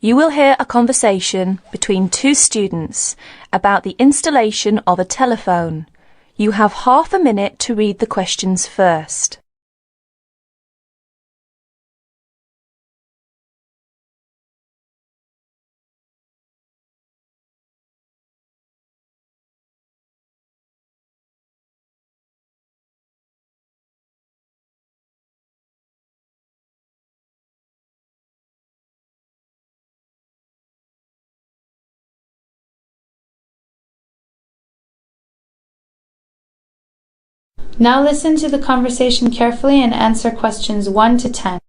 You will hear a conversation between two students about the installation of a telephone. You have half a minute to read the questions first. Now listen to the conversation carefully and answer questions 1 to 10.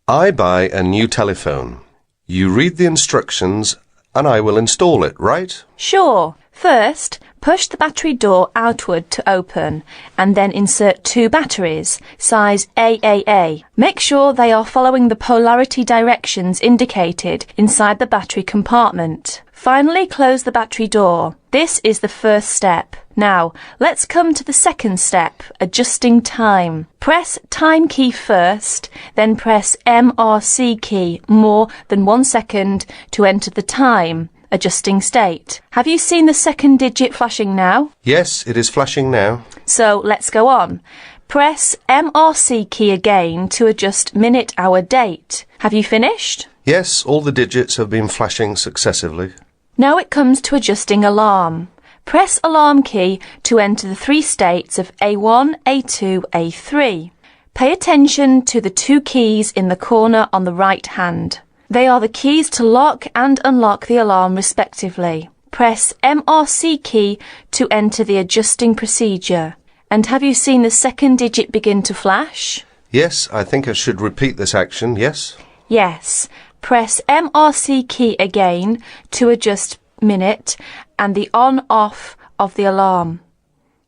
I buy a new telephone. You read the instructions and I will install it, right? Sure. First, push the battery door outward to open and then insert 2 batteries, size AAA. Make sure they are following the polarity directions indicated inside the battery compartment. Finally, close the battery door. This is the first step. Now, let's come to the second step, adjusting time. Press time key first, then press MRC key more than 1 second to enter the time, adjusting state. Have you seen the second digit flashing now? Yes, it is flashing now. So let's go on. Press MRC key again to adjust minute, hour, date. Have you finished? Yes, all the digits have been flashing successively. Now it comes to adjusting alarm. Press alarm key to enter the 3 states of A1, A2, A3. Pay attention to the 2 keys in the corner on the right hand. They are the keys to lock and unlock the alarm respectively. Press MRC key to enter the adjusting procedure. And have you seen the second digit begin to flash? Yes, I think I should repeat this action, yes? Yes. Press MRC key again to adjust minute and the on-off of the alarm.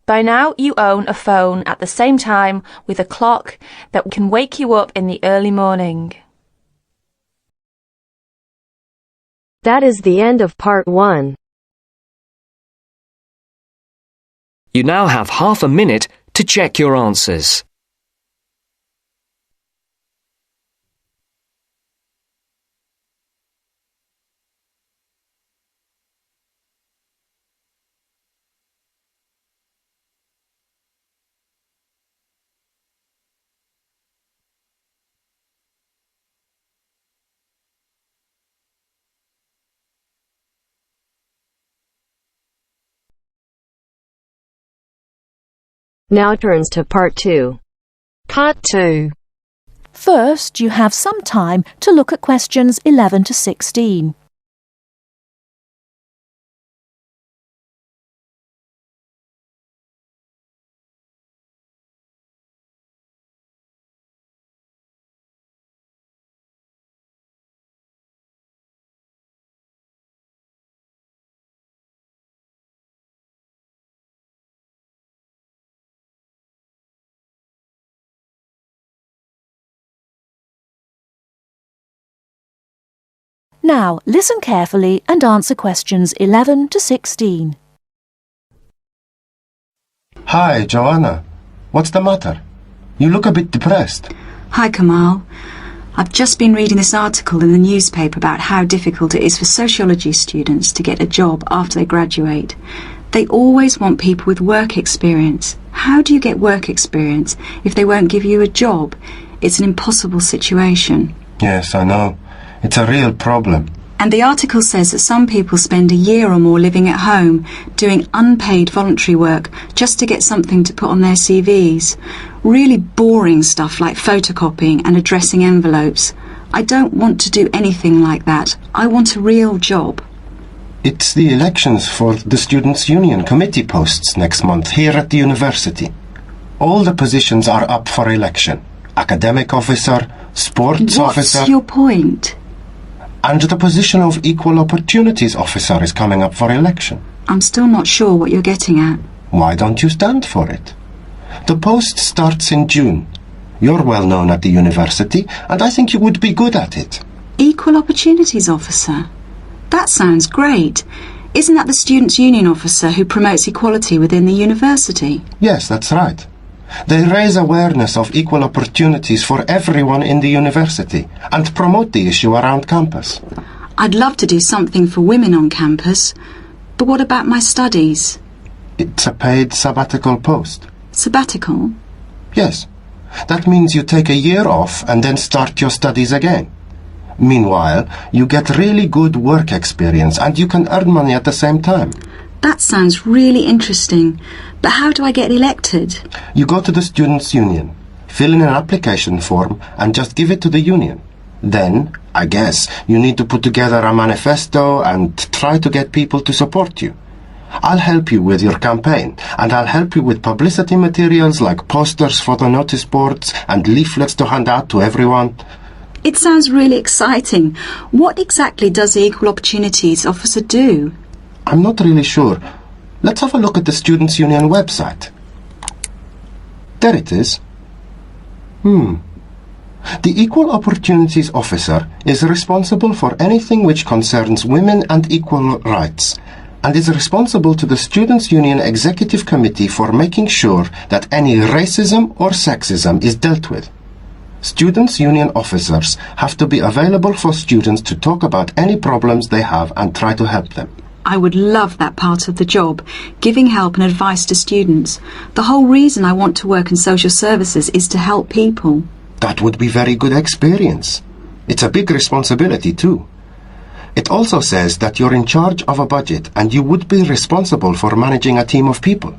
By now you own a phone at the same time with a clock that can wake you up in the early morning. That is the end of part 1. You now have half a minute to check your answers. Now turns to part 2. Part 2. First, you have some time to look at questions 11 to 16. Now, listen carefully and answer questions 11 to 16. Hi, Joanna. What's the matter? You look a bit depressed. Hi, Kamal. I've just been reading this article in the newspaper about how difficult it is for sociology students to get a job after they graduate. They always want people with work experience. How do you get work experience if they won't give you a job? It's an impossible situation. Yes, I know. It's a real problem. And the article says that some people spend a year or more living at home, doing unpaid voluntary work just to get something to put on their CVs. Really boring stuff like photocopying and addressing envelopes. I don't want to do anything like that. I want a real job. It's the elections for the Students' Union committee posts next month here at the university. All the positions are up for election. Academic officer, sports officer... What's your point? And the position of Equal Opportunities Officer is coming up for election. I'm still not sure what you're getting at. Why don't you stand for it? The post starts in June. You're well known at the university, and I think you would be good at it. Equal Opportunities Officer? That sounds great. Isn't that the Students' Union Officer who promotes equality within the university? Yes, that's right. They raise awareness of equal opportunities for everyone in the university and promote the issue around campus. I'd love to do something for women on campus, but what about my studies? It's a paid sabbatical post. Sabbatical? Yes. That means you take a year off and then start your studies again. Meanwhile, you get really good work experience and you can earn money at the same time. That sounds really interesting, but how do I get elected? You go to the Students' Union, fill in an application form and just give it to the union. Then, I guess, you need to put together a manifesto and try to get people to support you. I'll help you with your campaign, and I'll help you with publicity materials like posters for the notice boards and leaflets to hand out to everyone. It sounds really exciting. What exactly does the Equal Opportunities Officer do? I'm not really sure. Let's have a look at the Students' Union website. There it is. The Equal Opportunities Officer is responsible for anything which concerns women and equal rights, and is responsible to the Students' Union Executive Committee for making sure that any racism or sexism is dealt with. Students' Union officers have to be available for students to talk about any problems they have and try to help them. I would love that part of the job, giving help and advice to students. The whole reason I want to work in social services is to help people. That would be very good experience. It's a big responsibility too. It also says that you're in charge of a budget and you would be responsible for managing a team of people.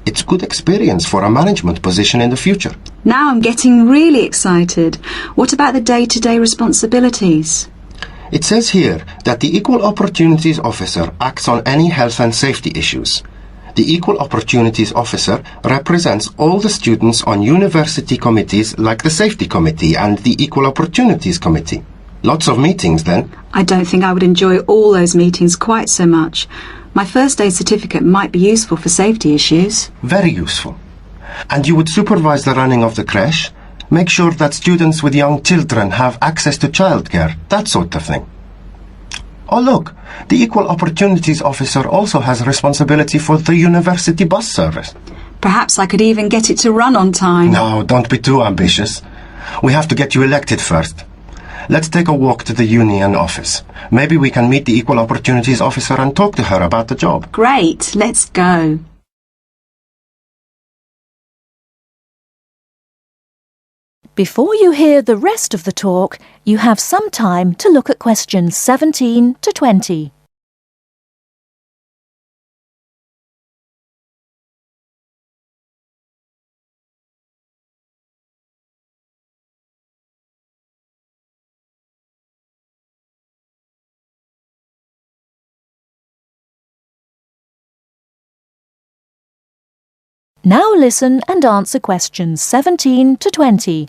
It's good experience for a management position in the future. Now I'm getting really excited. What about the day-to-day responsibilities? It says here that the Equal Opportunities Officer acts on any health and safety issues. The Equal Opportunities Officer represents all the students on university committees like the Safety Committee and the Equal Opportunities Committee. Lots of meetings then. I don't think I would enjoy all those meetings quite so much. My first aid certificate might be useful for safety issues. Very useful. And you would supervise the running of the creche, make sure that students with young children have access to childcare, that sort of thing. Oh look, the Equal Opportunities Officer also has responsibility for the university bus service. Perhaps I could even get it to run on time. No, don't be too ambitious. We have to get you elected first. Let's take a walk to the union office. Maybe we can meet the Equal Opportunities Officer and talk to her about the job. Great, let's go. Before you hear the rest of the talk, you have some time to look at questions 17 to 20. Now listen and answer questions 17 to 20.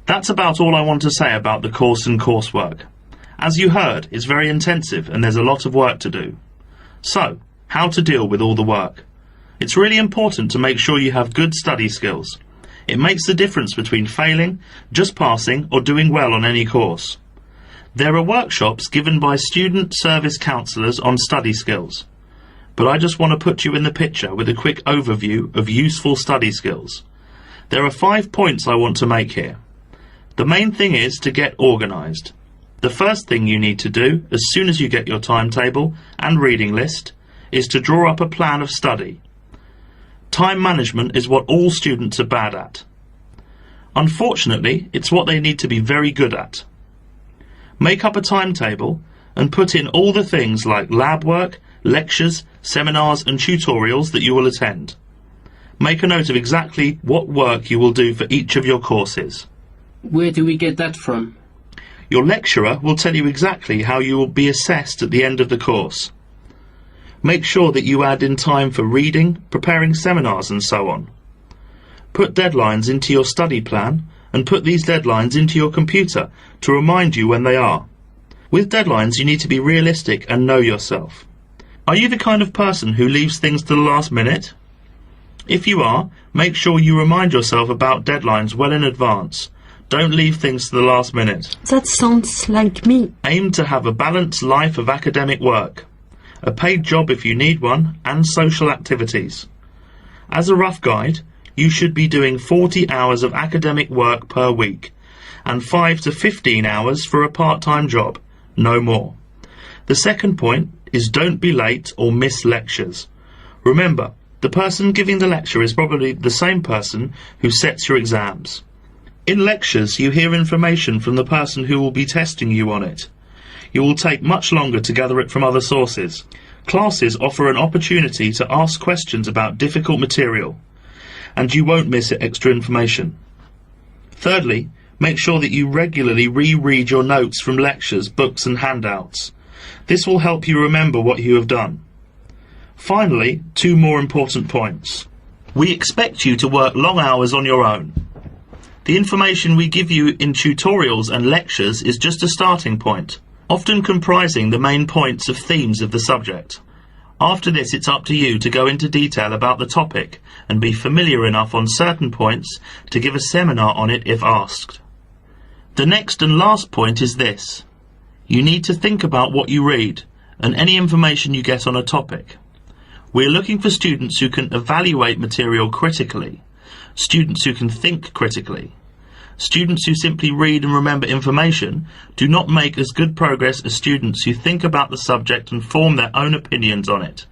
That's about all I want to say about the course and coursework. As you heard, it's very intensive and there's a lot of work to do. So, how to deal with all the work? It's really important to make sure you have good study skills. It makes the difference between failing, just passing, or doing well on any course. There are workshops given by student service counsellors on study skills. But I just want to put you in the picture with a quick overview of useful study skills. There are 5 points I want to make here. The main thing is to get organised. The first thing you need to do, as soon as you get your timetable and reading list, is to draw up a plan of study. Time management is what all students are bad at. Unfortunately, it's what they need to be very good at. Make up a timetable and put in all the things like lab work, lectures, seminars and tutorials that you will attend. Make a note of exactly what work you will do for each of your courses. Where do we get that from? Your lecturer will tell you exactly how you will be assessed at the end of the course. Make sure that you add in time for reading, preparing seminars and so on. Put deadlines into your study plan and put these deadlines into your computer to remind you when they are. With deadlines you need to be realistic and know yourself. Are you the kind of person who leaves things to the last minute? If you are, make sure you remind yourself about deadlines well in advance. Don't leave things to the last minute. That sounds like me. Aim to have a balanced life of academic work, a paid job if you need one, and social activities. As a rough guide, you should be doing 40 hours of academic work per week, and 5 to 15 hours for a part-time job, no more. The second point is don't be late or miss lectures. Remember, the person giving the lecture is probably the same person who sets your exams. In lectures, you hear information from the person who will be testing you on it. You will take much longer to gather it from other sources. Classes offer an opportunity to ask questions about difficult material, and you won't miss extra information. Thirdly, make sure that you regularly reread your notes from lectures, books and handouts. This will help you remember what you have done. Finally, 2 more important points. We expect you to work long hours on your own. The information we give you in tutorials and lectures is just a starting point, often comprising the main points of themes of the subject. After this, it's up to you to go into detail about the topic and be familiar enough on certain points to give a seminar on it if asked. The next and last point is this. You need to think about what you read and any information you get on a topic. We're looking for students who can evaluate material critically, students who can think critically. Students who simply read and remember information do not make as good progress as students who think about the subject and form their own opinions on it,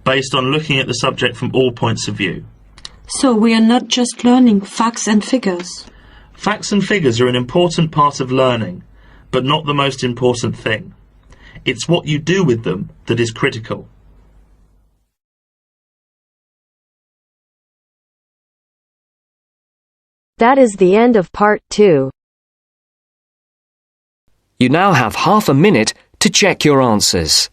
based on looking at the subject from all points of view. So we are not just learning facts and figures. Facts and figures are an important part of learning, but not the most important thing. It's what you do with them that is critical. That is the end of part 2. You now have half a minute to check your answers.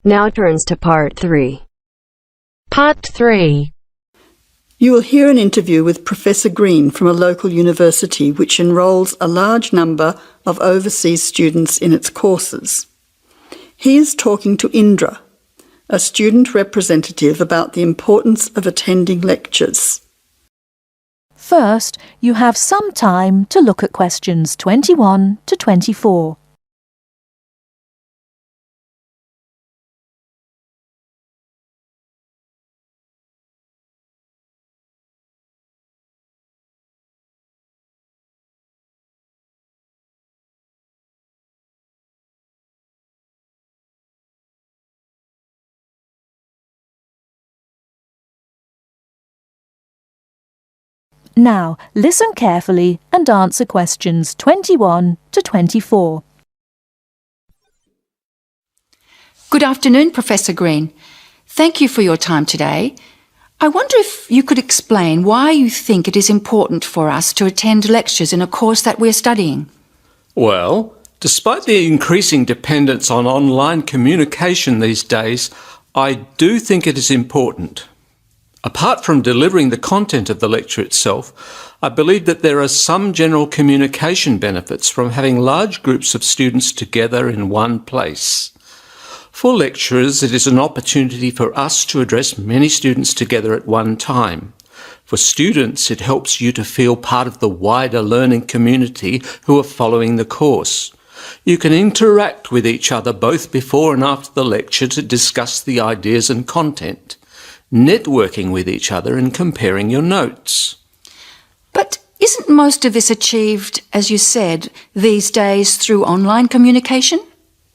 Now turns to part 3. Part 3. You will hear an interview with Professor Green from a local university which enrolls a large number of overseas students in its courses. He is talking to Indra, a student representative, about the importance of attending lectures. First, you have some time to look at questions 21 to 24. Now, listen carefully and answer questions 21 to 24. Good afternoon, Professor Green. Thank you for your time today. I wonder if you could explain why you think it is important for us to attend lectures in a course that we're studying. Well, despite the increasing dependence on online communication these days, I do think it is important. Apart from delivering the content of the lecture itself, I believe that there are some general communication benefits from having large groups of students together in one place. For lecturers, it is an opportunity for us to address many students together at one time. For students, it helps you to feel part of the wider learning community who are following the course. You can interact with each other both before and after the lecture to discuss the ideas and content, networking with each other and comparing your notes. But isn't most of this achieved, as you said, these days through online communication?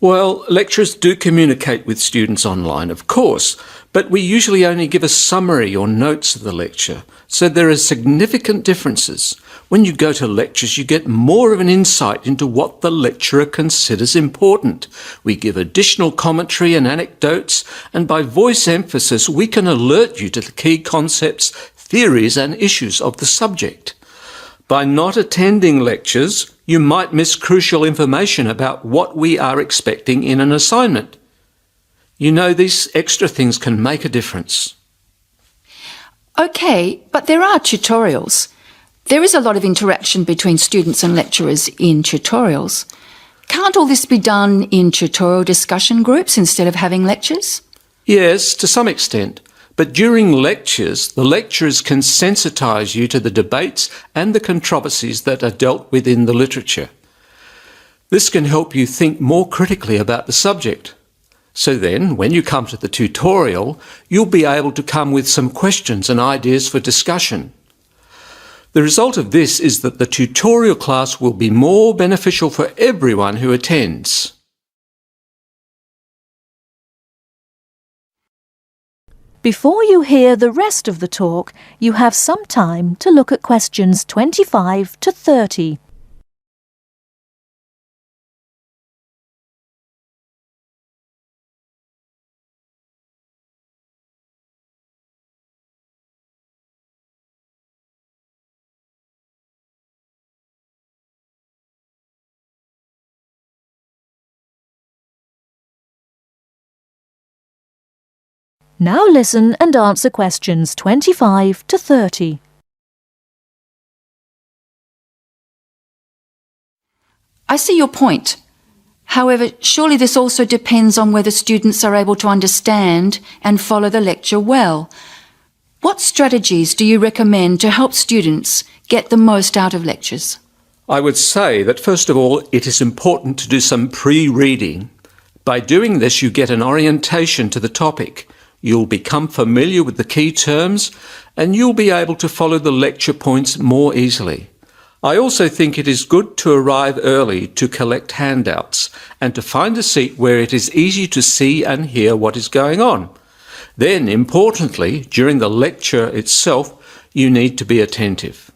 Well, lecturers do communicate with students online, of course, but we usually only give a summary or notes of the lecture, so there are significant differences. When you go to lectures, you get more of an insight into what the lecturer considers important. We give additional commentary and anecdotes, and by voice emphasis, we can alert you to the key concepts, theories, and issues of the subject. By not attending lectures, you might miss crucial information about what we are expecting in an assignment. You know, these extra things can make a difference. OK, but there are tutorials. There is a lot of interaction between students and lecturers in tutorials. Can't all this be done in tutorial discussion groups instead of having lectures? Yes, to some extent. But during lectures, the lecturers can sensitise you to the debates and the controversies that are dealt with in the literature. This can help you think more critically about the subject. So then, when you come to the tutorial, you'll be able to come with some questions and ideas for discussion. The result of this is that the tutorial class will be more beneficial for everyone who attends. Before you hear the rest of the talk, you have some time to look at questions 25 to 30. Now listen and answer questions 25 to 30. I see your point. However, surely this also depends on whether students are able to understand and follow the lecture well. What strategies do you recommend to help students get the most out of lectures? I would say that first of all, it is important to do some pre-reading. By doing this, you get an orientation to the topic. You'll become familiar with the key terms and you'll be able to follow the lecture points more easily. I also think it is good to arrive early to collect handouts and to find a seat where it is easy to see and hear what is going on. Then, importantly, during the lecture itself, you need to be attentive.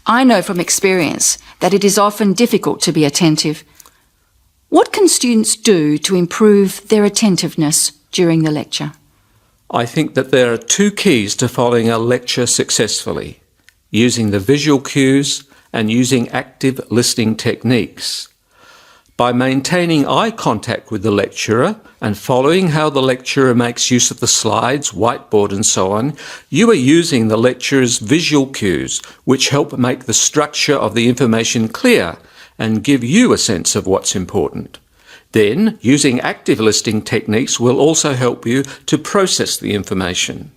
I know from experience that it is often difficult to be attentive. What can students do to improve their attentiveness during the lecture? I think that there are two keys to following a lecture successfully: using the visual cues and using active listening techniques. By maintaining eye contact with the lecturer and following how the lecturer makes use of the slides, whiteboard and so on, you are using the lecturer's visual cues, which help make the structure of the information clear and give you a sense of what's important. Then, using active listening techniques will also help you to process the information.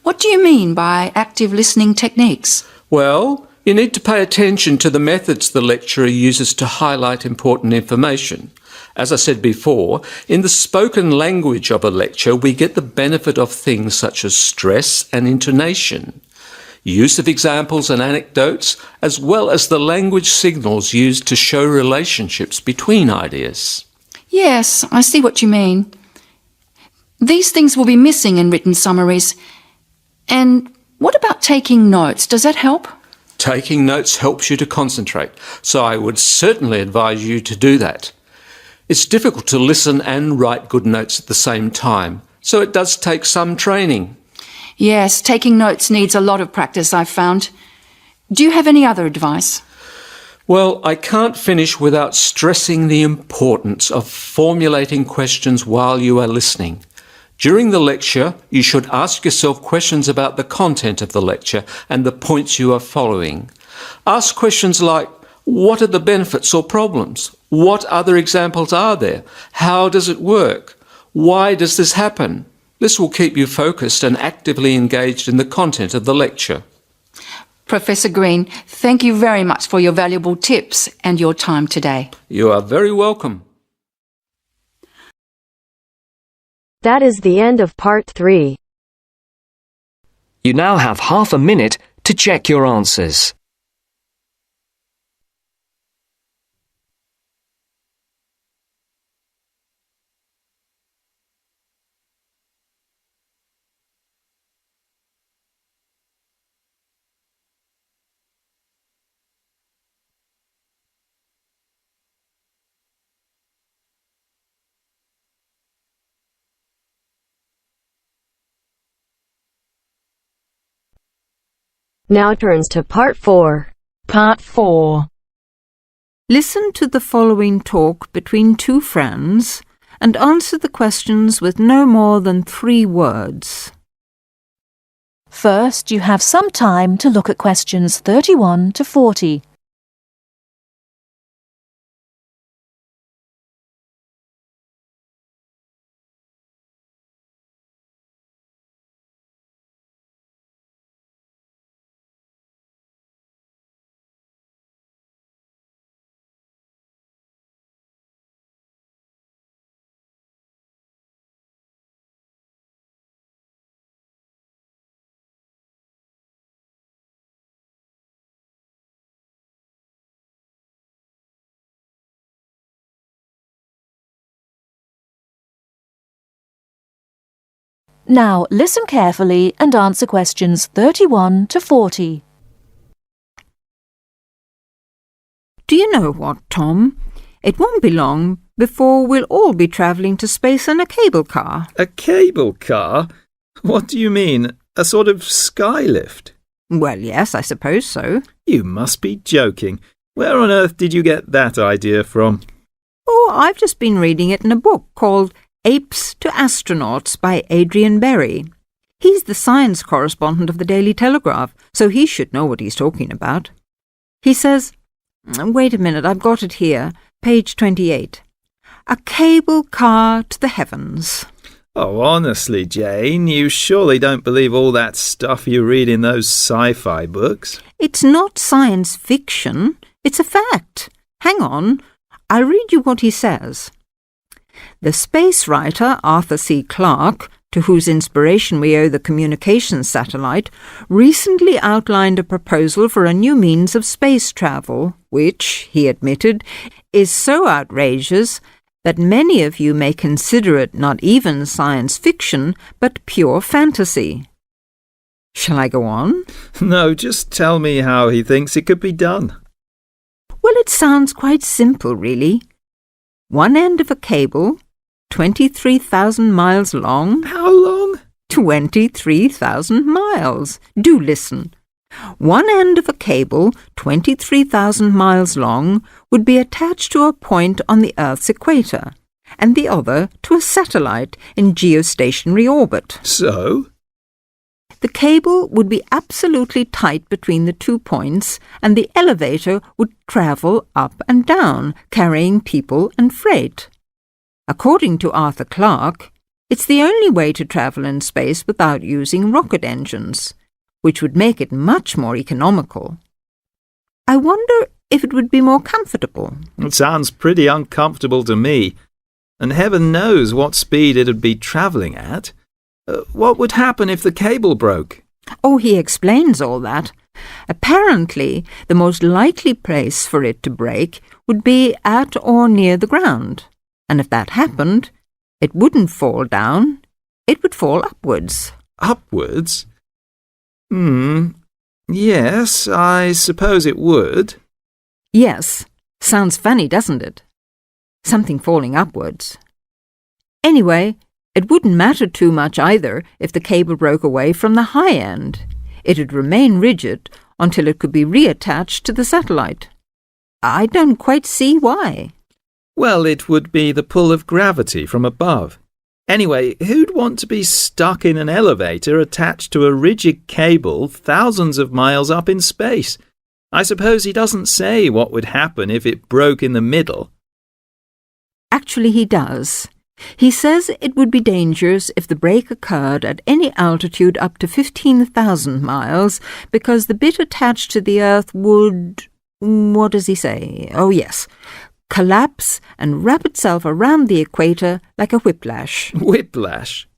What do you mean by active listening techniques? Well, you need to pay attention to the methods the lecturer uses to highlight important information. As I said before, in the spoken language of a lecture, we get the benefit of things such as stress and intonation, use of examples and anecdotes, as well as the language signals used to show relationships between ideas. Yes, I see what you mean. These things will be missing in written summaries. And what about taking notes? Does that help? Taking notes helps you to concentrate, so I would certainly advise you to do that. It's difficult to listen and write good notes at the same time, so it does take some training. Yes, taking notes needs a lot of practice, I've found. Do you have any other advice? Well, I can't finish without stressing the importance of formulating questions while you are listening. During the lecture, you should ask yourself questions about the content of the lecture and the points you are following. Ask questions like, what are the benefits or problems? What other examples are there? How does it work? Why does this happen? This will keep you focused and actively engaged in the content of the lecture. Professor Green, thank you very much for your valuable tips and your time today. You are very welcome. That is the end of part 3. You now have half a minute to check your answers. Now turns to part 4. Part 4. Listen to the following talk between two friends and answer the questions with no more than 3 words. First, you have some time to look at questions 31 to 40. Now listen carefully and answer questions 31 to 40. Do you know what, Tom? It won't be long before we'll all be travelling to space in a cable car. A cable car? What do you mean? A sort of skylift? Well, yes, I suppose so. You must be joking. Where on earth did you get that idea from? Oh, I've just been reading it in a book called Apes to Astronauts by Adrian Berry. He's the science correspondent of the Daily Telegraph, so he should know what he's talking about. He says, wait a minute, I've got it here, page 28. A cable car to the heavens. Oh, honestly, Jane, you surely don't believe all that stuff you read in those sci-fi books? It's not science fiction, it's a fact. Hang on, I'll read you what he says. The space writer Arthur C. Clarke, to whose inspiration we owe the communications satellite, recently outlined a proposal for a new means of space travel, which, he admitted, is so outrageous that many of you may consider it not even science fiction, but pure fantasy. Shall I go on? No, just tell me how he thinks it could be done. Well, it sounds quite simple, really. One end of a cable, 23,000 miles long. How long? 23,000 miles. Do listen. One end of a cable, 23,000 miles long, would be attached to a point on the Earth's equator, and the other to a satellite in geostationary orbit. So? The cable would be absolutely tight between the 2 points, and the elevator would travel up and down, carrying people and freight. According to Arthur Clarke, it's the only way to travel in space without using rocket engines, which would make it much more economical. I wonder if it would be more comfortable. It sounds pretty uncomfortable to me, and heaven knows what speed it'd be travelling at. What would happen if the cable broke? Oh, he explains all that. Apparently, the most likely place for it to break would be at or near the ground. And if that happened, it wouldn't fall down, it would fall upwards. Upwards? Yes, I suppose it would. Yes. Sounds funny, doesn't it? Something falling upwards. Anyway, it wouldn't matter too much either if the cable broke away from the high end. It'd remain rigid until it could be reattached to the satellite. I don't quite see why. Well, it would be the pull of gravity from above. Anyway, who'd want to be stuck in an elevator attached to a rigid cable thousands of miles up in space? I suppose he doesn't say what would happen if it broke in the middle. Actually, he does. He says it would be dangerous if the break occurred at any altitude up to 15,000 miles, because the bit attached to the Earth would... what does he say? Oh, yes. Collapse and wrap itself around the equator like a whiplash. Whiplash?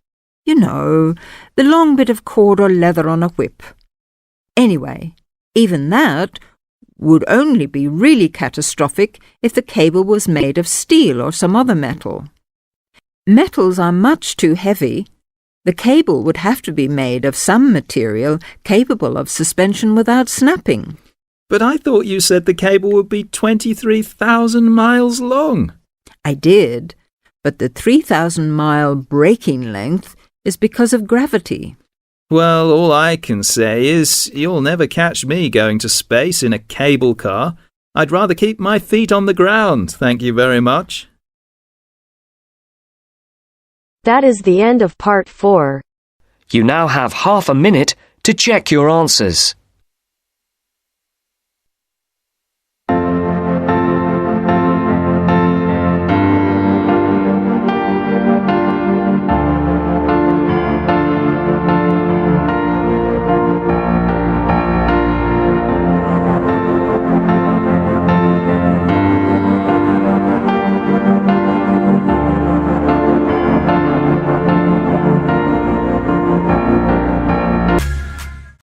You know, the long bit of cord or leather on a whip. Anyway, even that would only be really catastrophic if the cable was made of steel or some other metal. Metals are much too heavy. The cable would have to be made of some material capable of suspension without snapping. But I thought you said the cable would be 23,000 miles long. I did, but the 3,000-mile breaking length is because of gravity. Well, all I can say is you'll never catch me going to space in a cable car. I'd rather keep my feet on the ground, thank you very much. That is the end of part 4. You now have half a minute to check your answers.